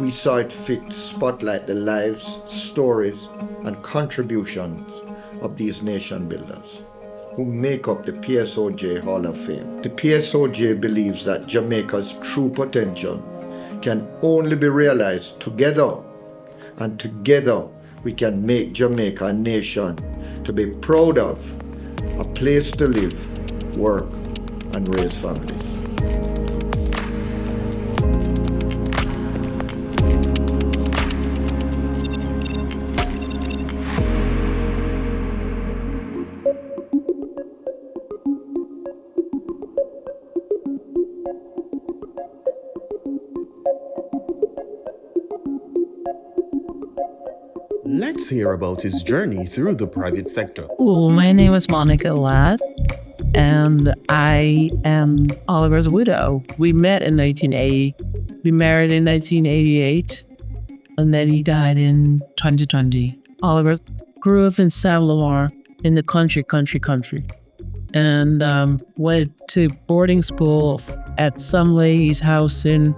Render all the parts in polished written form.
we saw it fit to spotlight the lives, stories, and contributions of these nation builders who make up the PSOJ Hall of Fame. The PSOJ believes that Jamaica's true potential can only be realized together, and together we can make Jamaica a nation to be proud of, a place to live, work, and raise families. Let's hear about his journey through the private sector. My name is Monica Ladd, and I am Oliver's widow. We met in 1980. We married in 1988, and then he died in 2020. Oliver grew up in Saint-Lamar in the country, and went to boarding school at some lady's house in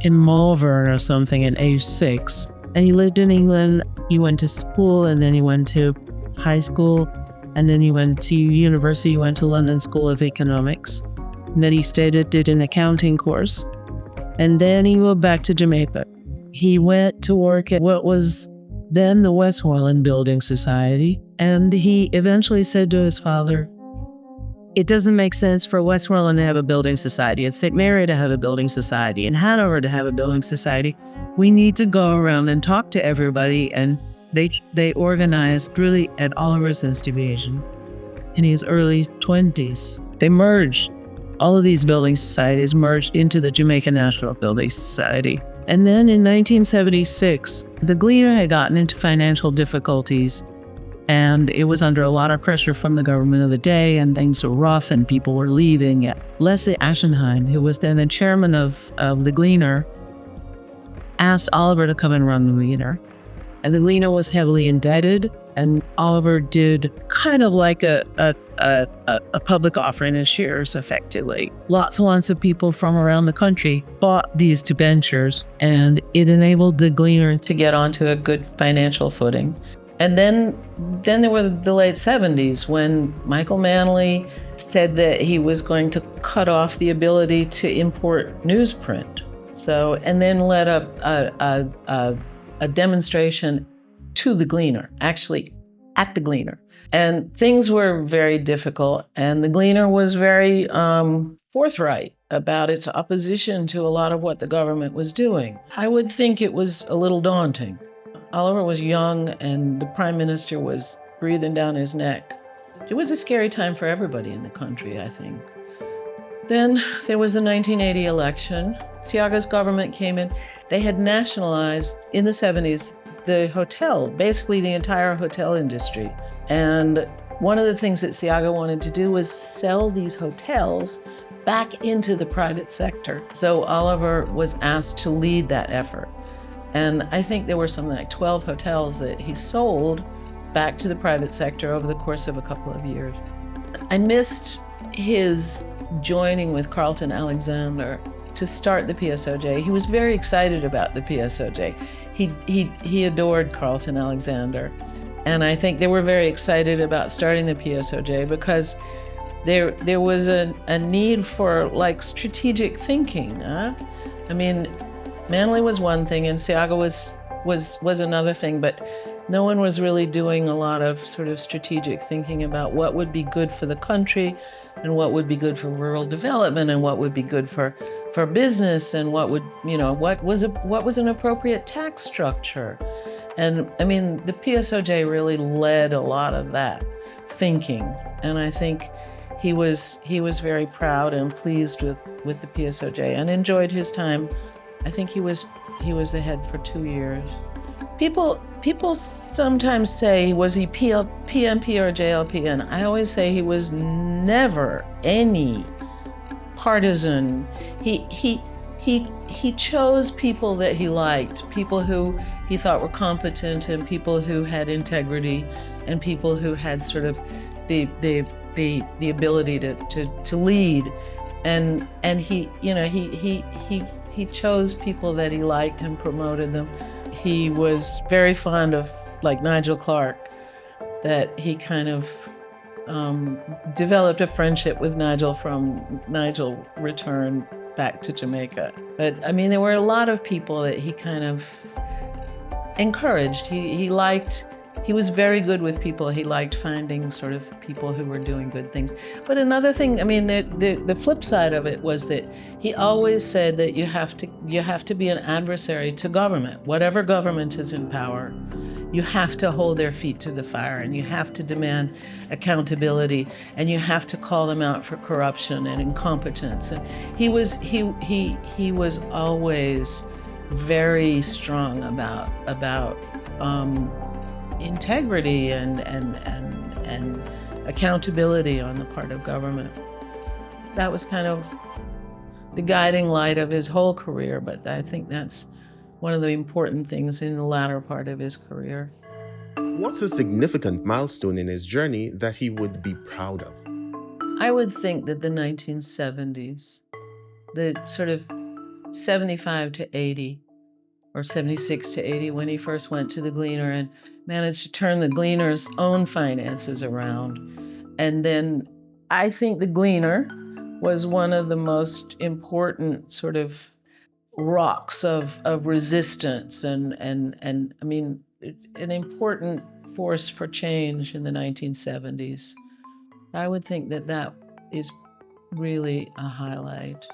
Malvern or something at age 6. And he lived in England. He went to school, and then he went to high school, and then he went to university. He went to London School of Economics. And then he did an accounting course. And then he moved back to Jamaica. He went to work at what was then the Westmoreland Building Society. And he eventually said to his father, it doesn't make sense for Westmoreland to have a building society, and St. Mary to have a building society, and Hanover to have a building society. We need to go around and talk to everybody. And they organized really at Oliver's instigation in his early 20s. They merged. All of these building societies merged into the Jamaican National Building Society. And then in 1976, the Gleaner had gotten into financial difficulties, and it was under a lot of pressure from the government of the day, and things were rough and people were leaving. Leslie Ashenheim, who was then the chairman of the Gleaner, asked Oliver to come and run the Gleaner. And the Gleaner was heavily indebted, and Oliver did kind of like a public offering of shares, effectively. Lots and lots of people from around the country bought these debentures, and it enabled the Gleaner to get onto a good financial footing. And then there were the late 70s when Michael Manley said that he was going to cut off the ability to import newsprint. So, and then led up a demonstration to the Gleaner, actually at the Gleaner. And things were very difficult, and the Gleaner was very forthright about its opposition to a lot of what the government was doing. I would think it was a little daunting. Oliver was young, and the Prime Minister was breathing down his neck. It was a scary time for everybody in the country, I think. Then there was the 1980 election. Seaga's government came in. They had nationalized in the 70s the hotel, basically the entire hotel industry. And one of the things that Seaga wanted to do was sell these hotels back into the private sector. So Oliver was asked to lead that effort. And I think there were something like 12 hotels that he sold back to the private sector over the course of a couple of years. I missed his joining with Carlton Alexander to start the PSOJ. He was very excited about the PSOJ. He adored Carlton Alexander. And I think they were very excited about starting the PSOJ because there was a need for like strategic thinking. I mean, Manley was one thing and Seaga was another thing, but no one was really doing a lot of sort of strategic thinking about what would be good for the country and what would be good for rural development and what would be good for business and what was an appropriate tax structure. And I mean, the PSOJ really led a lot of that thinking. And I think he was very proud and pleased with the PSOJ and enjoyed his time. I think he was the head for 2 years. People sometimes say, was he PMP or JLP? And I always say he was never any partisan. He chose people that he liked, people who he thought were competent and people who had integrity and people who had sort of the ability to lead. And he he chose people that he liked and promoted them. He was very fond of, like, Nigel Clarke, that he kind of developed a friendship with Nigel from Nigel return back to Jamaica. But I mean, there were a lot of people that he kind of encouraged. He liked, he was very good with people. He liked finding sort of people who were doing good things. But another thing, I mean, the flip side of it was that he always said that you have to be an adversary to government. Whatever government is in power, you have to hold their feet to the fire, and you have to demand accountability, and you have to call them out for corruption and incompetence. And he was always very strong about integrity and accountability on the part of government. That was kind of the guiding light of his whole career, but I think that's one of the important things in the latter part of his career. What's a significant milestone in his journey that he would be proud of? I would think that the 1970s, the sort of 75 to 80, or 76 to 80, when he first went to the Gleaner and managed to turn the Gleaner's own finances around. And then I think the Gleaner was one of the most important sort of rocks of resistance and I mean, an important force for change in the 1970s. I would think that that is really a highlight.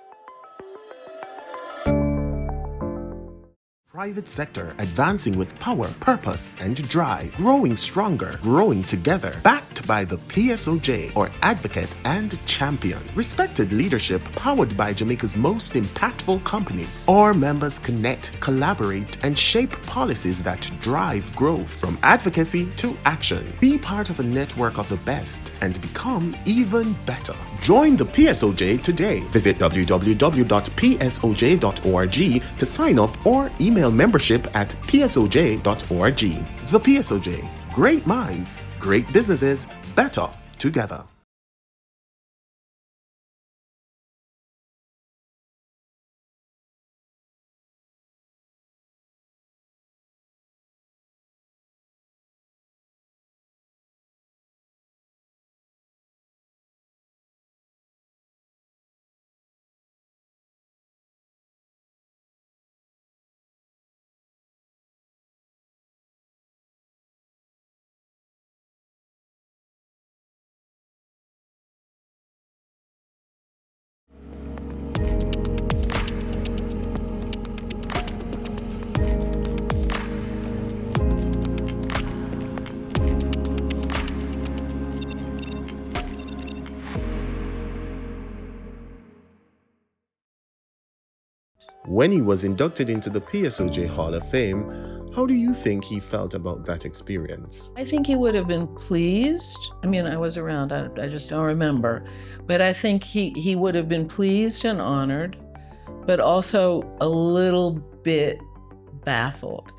Private sector advancing with power, purpose, and drive, growing stronger, growing together, backed by the PSOJ, or advocate and champion. Respected leadership powered by Jamaica's most impactful companies. Our members connect, collaborate, and shape policies that drive growth from advocacy to action. Be part of a network of the best and become even better. Join the PSOJ today. Visit www.psoj.org to sign up or email membership at psoj.org. The PSOJ. Great minds, great businesses, better together. When he was inducted into the PSOJ Hall of Fame, how do you think he felt about that experience? I think he would have been pleased. I mean, I was around, I just don't remember. But I think he would have been pleased and honored, but also a little bit baffled.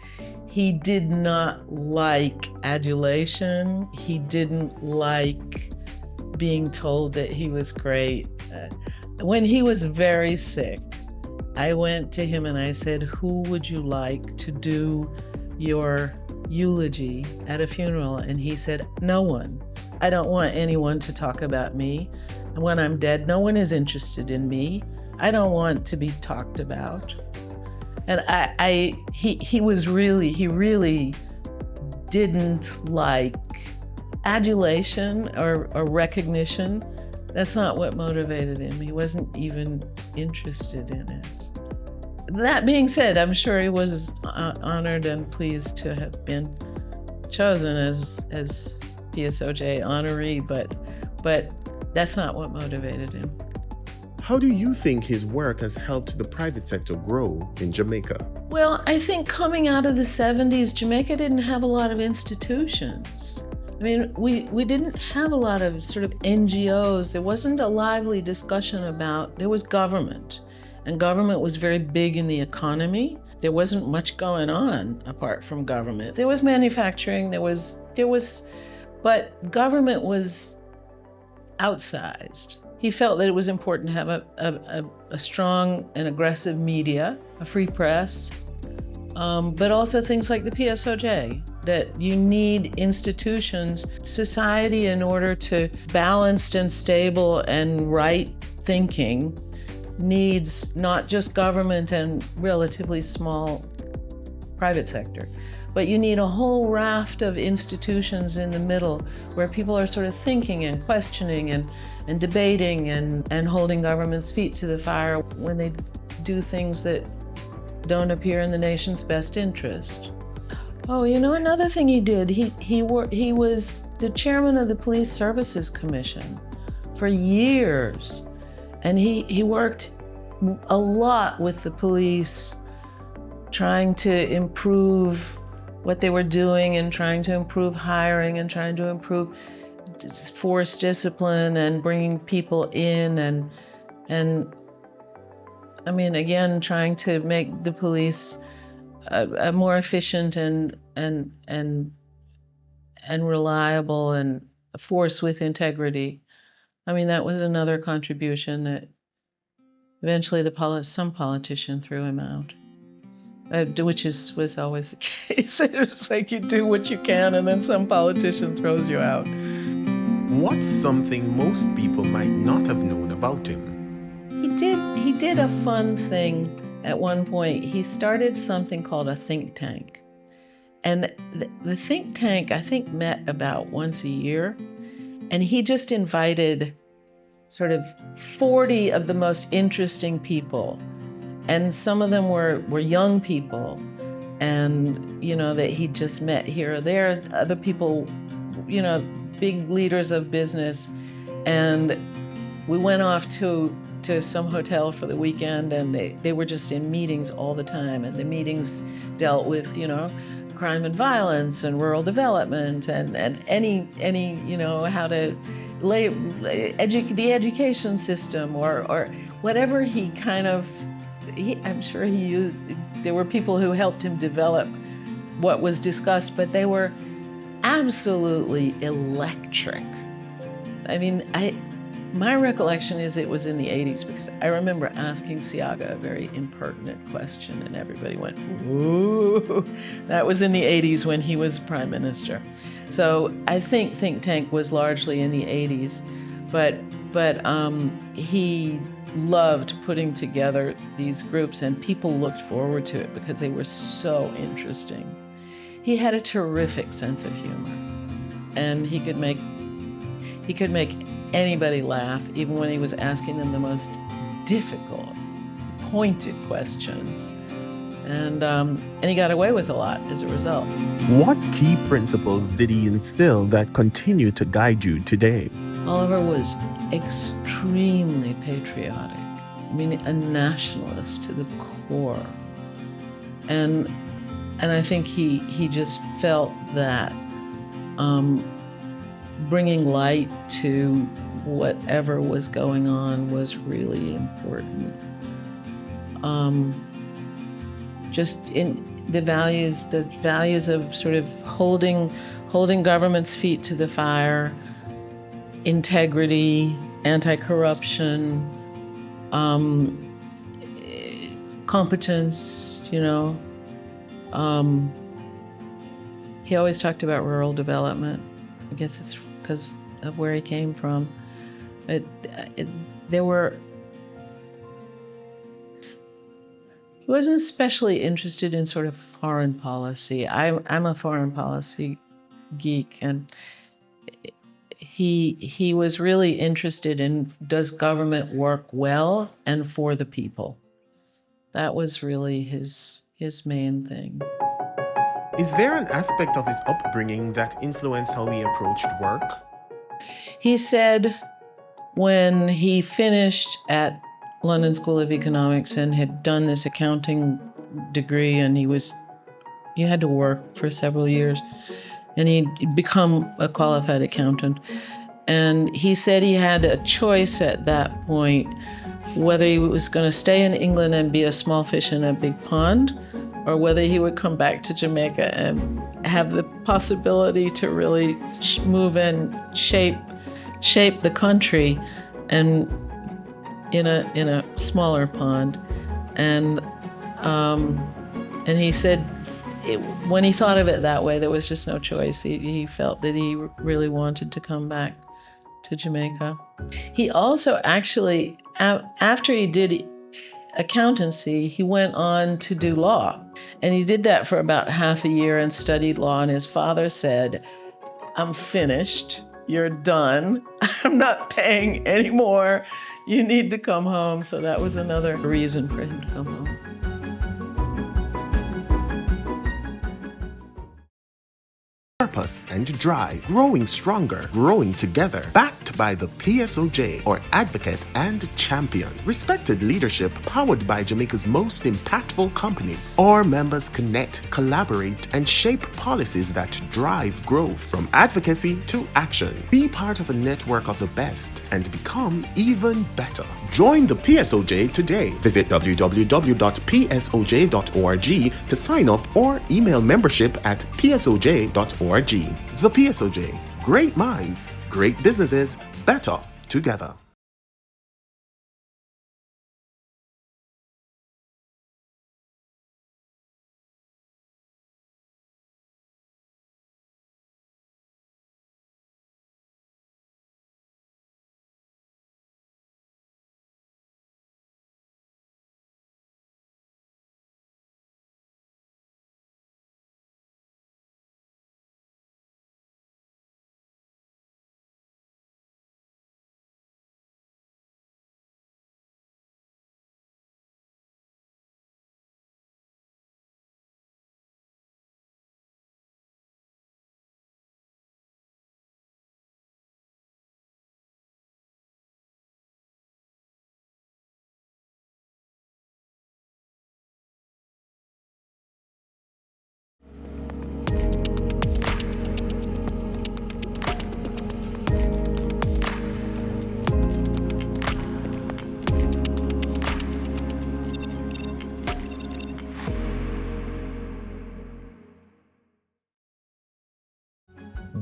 He did not like adulation. He didn't like being told that he was great. When he was very sick, I went to him and I said, "Who would you like to do your eulogy at a funeral?" And he said, "No one. I don't want anyone to talk about me. And when I'm dead, no one is interested in me. I don't want to be talked about." And he really didn't like adulation or recognition. That's not what motivated him. He wasn't even interested in it. That being said, I'm sure he was honored and pleased to have been chosen as PSOJ honoree, but that's not what motivated him. How do you think his work has helped the private sector grow in Jamaica? Well, I think coming out of the 70s, Jamaica didn't have a lot of institutions. I mean, we didn't have a lot of sort of NGOs. There wasn't a lively discussion about, there was government, and government was very big in the economy. There wasn't much going on apart from government. There was manufacturing, there was, but government was outsized. He felt that it was important to have a strong and aggressive media, a free press, but also things like the PSOJ, that you need institutions, society, in order to balanced and stable and right thinking needs not just government and relatively small private sector, but you need a whole raft of institutions in the middle where people are sort of thinking and questioning and debating and holding government's feet to the fire when they do things that don't appear in the nation's best interest. Oh, you know, another thing he did, he was the chairman of the Police Services Commission for years. And he worked a lot with the police, trying to improve what they were doing and trying to improve hiring and trying to improve force discipline and bringing people in and I mean, again, trying to make the police a more efficient and reliable and a force with integrity. I mean, that was another contribution that eventually some politician threw him out, which was always the case. It was like you do what you can and then some politician throws you out. What's something most people might not have known about him? He did a fun thing at one point. He started something called a think tank. And the think tank, I think, met about once a year. And he just invited sort of 40 of the most interesting people. And some of them were young people. And, you know, that he just met here or there. Other people, you know, big leaders of business. And we went off to some hotel for the weekend, and they were just in meetings all the time. And the meetings dealt with, you know, crime and violence and rural development and any you know, how to the education system or whatever he kind of, I'm sure he used. There were people who helped him develop what was discussed, but they were absolutely electric. I mean, my recollection is it was in the 80s, because I remember asking Seaga a very impertinent question and everybody went, ooh. That was in the 80s when he was prime minister. So I think think tank was largely in the 80s, but he loved putting together these groups and people looked forward to it because they were so interesting. He had a terrific sense of humor, and he could make anybody laugh, even when he was asking them the most difficult, pointed questions. And he got away with a lot as a result. What key principles did he instill that continue to guide you today? Oliver was extremely patriotic. I mean, a nationalist to the core. And I think he just felt that bringing light to whatever was going on was really important. Just in the values of sort of holding government's feet to the fire, integrity, anti-corruption, competence, you know. He always talked about rural development. I guess it's because of where he came from. He wasn't especially interested in sort of foreign policy. I'm a foreign policy geek, and he was really interested in, does government work well and for the people? That was really his main thing. Is there an aspect of his upbringing that influenced how he approached work? He said when he finished at London School of Economics and had done this accounting degree, and he had to work for several years, and he'd become a qualified accountant. And he said he had a choice at that point whether he was going to stay in England and be a small fish in a big pond, or whether he would come back to Jamaica and have the possibility to really move and shape the country. and in a smaller pond, and he said when he thought of it that way, there was just no choice. He felt that he really wanted to come back to Jamaica. He also actually, after he did accountancy, he went on to do law. And he did that for about half a year and studied law. And his father said, "I'm finished. You're done. I'm not paying anymore. You need to come home." So that was another reason for him to come home. Purpose and drive, growing stronger, growing together, backed by the PSOJ, or Advocate and Champion. Respected leadership powered by Jamaica's most impactful companies. Our members connect, collaborate, and shape policies that drive growth from advocacy to action. Be part of a network of the best and become even better. Join the PSOJ today. Visit www.psoj.org to sign up or email membership@psoj.org. The PSOJ. Great minds, great businesses, better together.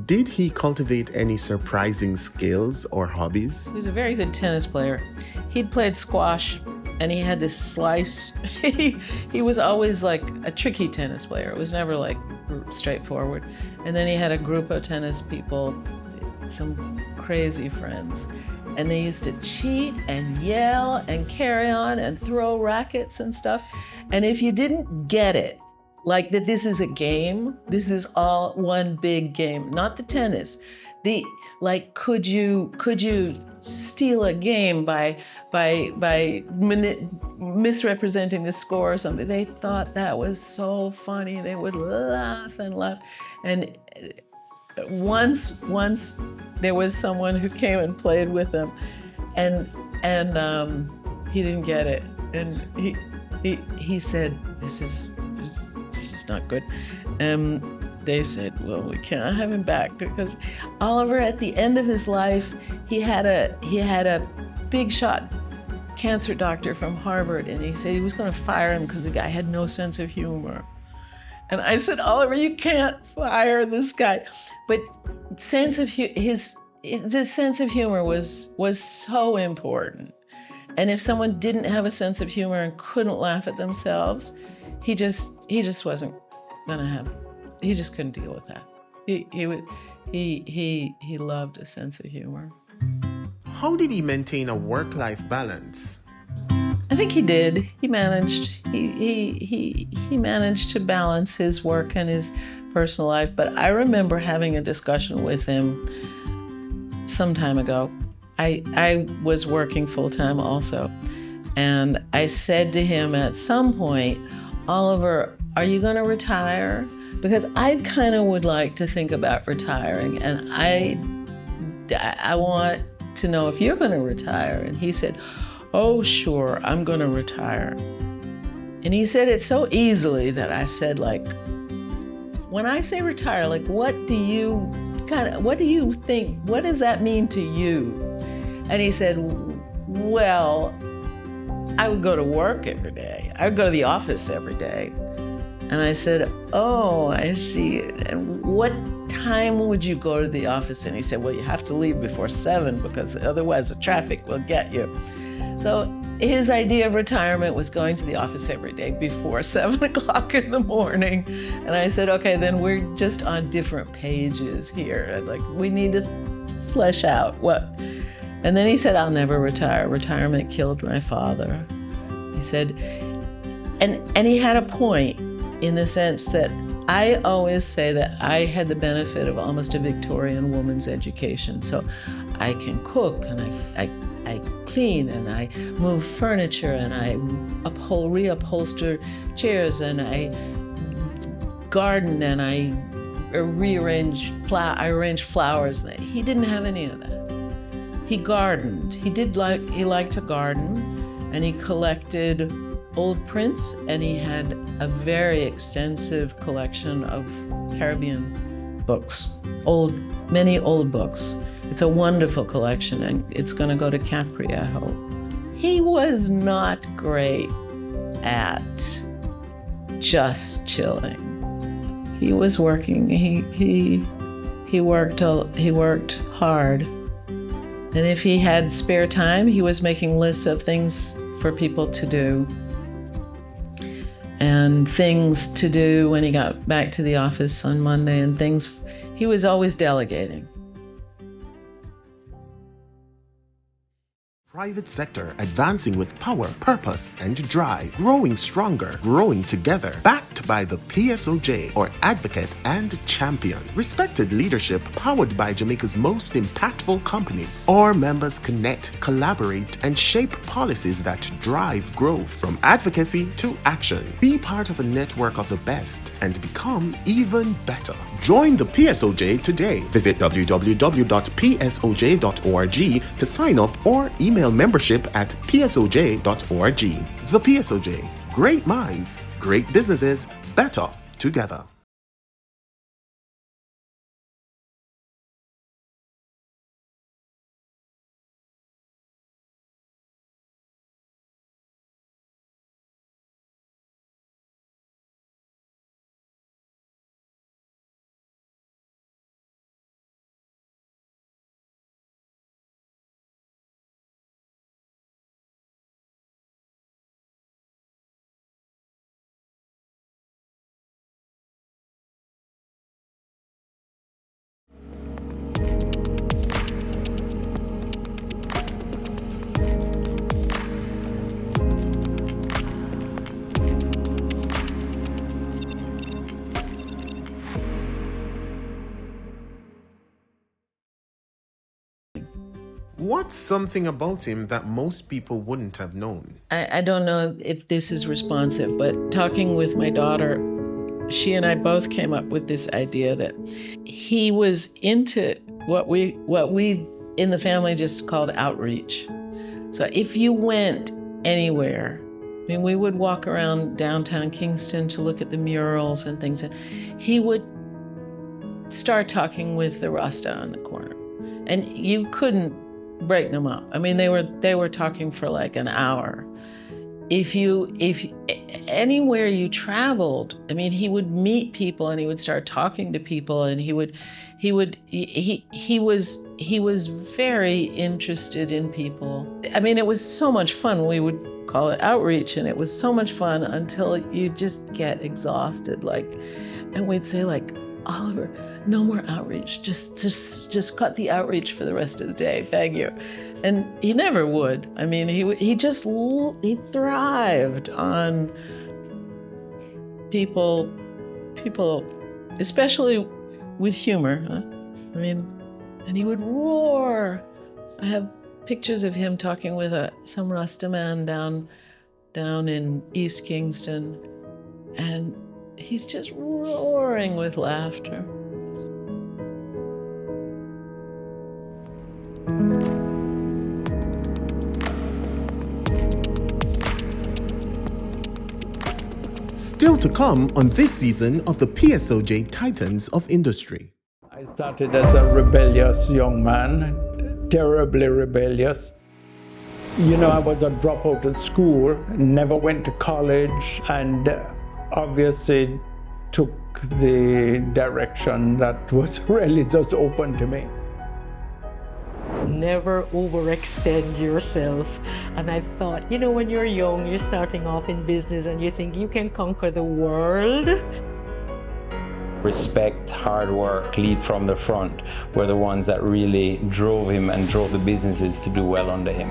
Did he cultivate any surprising skills or hobbies? He was a very good tennis player. He'd played squash, and he had this slice. He was always like a tricky tennis player. It was never like straightforward. And then he had a group of tennis people, some crazy friends. And they used to cheat and yell and carry on and throw rackets and stuff. And if you didn't get it, like that this is a game, this is all one big game, not the tennis. Could you steal a game by misrepresenting the score or something? They thought that was so funny. They would laugh and laugh. And once there was someone who came and played with them, and he didn't get it, and he said, this is not good. They said, well, we can't have him back, because Oliver, at the end of his life, he had a big shot cancer doctor from Harvard, and he said he was going to fire him because the guy had no sense of humor. And I said, Oliver, you can't fire this guy. But the sense of humor was so important. And if someone didn't have a sense of humor and couldn't laugh at themselves, he just wasn't gonna have. He just couldn't deal with that. He loved a sense of humor. How did he maintain a work-life balance? I think he did. He managed. He managed to balance his work and his personal life. But I remember having a discussion with him some time ago. I was working full-time also, and I said to him at some point, Oliver, are you going to retire? Because I kind of would like to think about retiring, and I want to know if you're going to retire. And he said, oh, sure, I'm going to retire. And he said it so easily that I said, like, when I say retire, like, what do you think, what does that mean to you? And he said, well, I would go to work every day. I would go to the office every day. And I said, oh, I see. And what time would you go to the office? And he said, well, you have to leave before 7 because otherwise the traffic will get you. So his idea of retirement was going to the office every day before 7 o'clock in the morning. And I said, okay, then we're just on different pages here. Like, we need to flesh out what. And then he said, I'll never retire. Retirement killed my father. He said, and he had a point in the sense that I always say that I had the benefit of almost a Victorian woman's education. So I can cook, and I clean, and I move furniture, and I reupholster chairs, and I garden, and I arrange flowers. He didn't have any of that. He gardened. He liked to garden, and he collected old prints, and he had a very extensive collection of Caribbean books, many old books. It's a wonderful collection, and it's going to go to Capri, I hope. He was not great at just chilling. He was working. He worked hard. And if he had spare time, he was making lists of things for people to do and things to do when he got back to the office on Monday, and things. He was always delegating. Private sector advancing with power, purpose, and drive, growing stronger, growing together, backed by the PSOJ, or advocate and champion. Respected leadership powered by Jamaica's most impactful companies. Our members connect, collaborate, and shape policies that drive growth from advocacy to action. Be part of a network of the best and become even better. Join the PSOJ today. Visit www.psoj.org to sign up or email membership at psoj.org. The PSOJ. Great minds, great businesses, better together. What's something about him that most people wouldn't have known? I don't know if this is responsive, but talking with my daughter, she and I both came up with this idea that he was into what we in the family just called outreach. So if you went anywhere, I mean, we would walk around downtown Kingston to look at the murals and things, and he would start talking with the Rasta on the corner, and you couldn't break them up. I mean, they were talking for like an hour. If anywhere you traveled, I mean, he would meet people and he would start talking to people, and he was very interested in people. I mean, it was so much fun. We would call it outreach, and it was so much fun until you just get exhausted. And we'd say, like, Oliver, no more outreach. Just cut the outreach for the rest of the day, beg you. And he never would. I mean, he thrived on people, especially with humor. Huh? I mean, and he would roar. I have pictures of him talking with some Rasta man down in East Kingston, and he's just roaring with laughter. Still to come on this season of the PSOJ Titans of Industry. I started as a rebellious young man, terribly rebellious. You know, I was a dropout at school, never went to college, and obviously took the direction that was really just open to me. Never overextend yourself. And I thought, you know, when you're young, you're starting off in business and you think you can conquer the world. Respect, hard work, lead from the front were the ones that really drove him and drove the businesses to do well under him.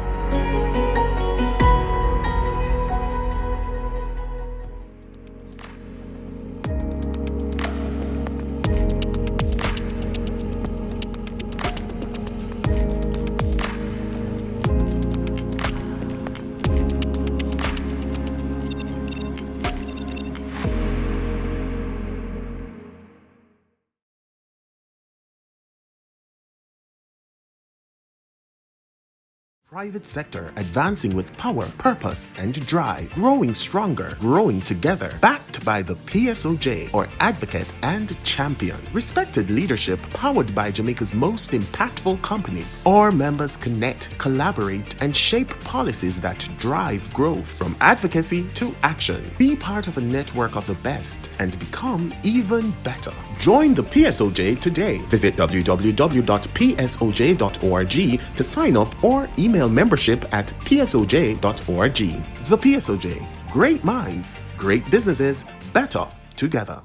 Private sector advancing with power, purpose, and drive, growing stronger, growing together, backed by the PSOJ or advocate and champion. Respected leadership powered by Jamaica's most impactful companies. Our members connect, collaborate, and shape policies that drive growth from advocacy to action. Be part of a network of the best and become even better. Join the PSOJ today. Visit www.psoj.org to sign up or email membership at psoj.org. The PSOJ. Great minds, great businesses, better together.